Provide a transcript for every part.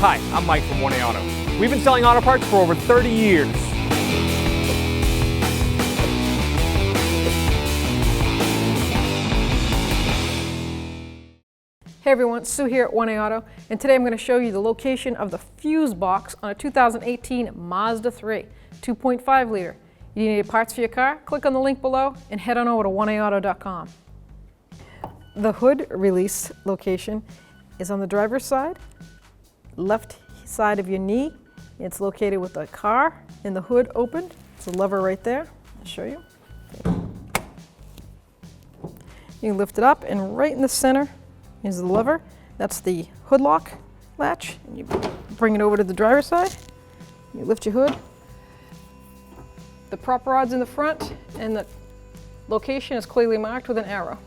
Hi, I'm Mike from 1A Auto. We've been selling auto parts for over 30 years. Hey everyone, Sue here at 1A Auto, and today I'm going to show you the location of the fuse box on a 2018 Mazda 3, 2.5 liter. You need any parts for your car? Click on the link below and head on over to 1aauto.com. The hood release location is on the driver's side, left side of your knee. It's located with the car and the hood opened. It's a lever right there. I'll show you. You lift it up, and right in the center is the lever. That's the hood lock latch. And you bring it over to the driver's side. You lift your hood. The prop rod's in the front, and the location is clearly marked with an arrow.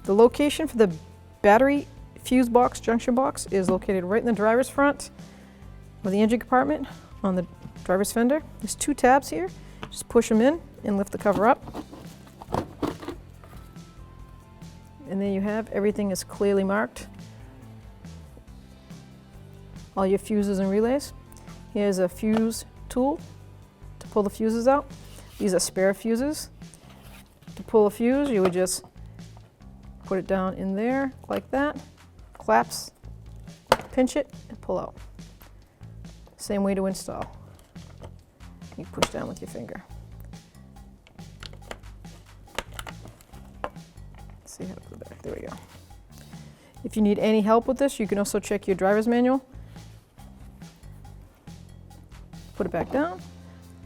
The location for the battery fuse box, junction box, is located right in the driver's front of the engine compartment on the driver's fender. There's two tabs here. Just push them in and lift the cover up. And there you have, everything is clearly marked. All your fuses and relays. Here's a fuse tool to pull the fuses out. These are spare fuses. To pull a fuse, you would just put it down in there like that, clamps, pinch it, and pull out. Same way to install. You push down with your finger. See how to go back. There we go. If you need any help with this, you can also check your driver's manual. Put it back down,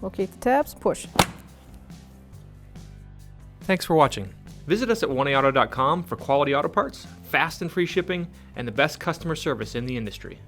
locate the tabs, push. Thanks for watching. Visit us at 1aauto.com for quality auto parts, fast and free shipping, and the best customer service in the industry.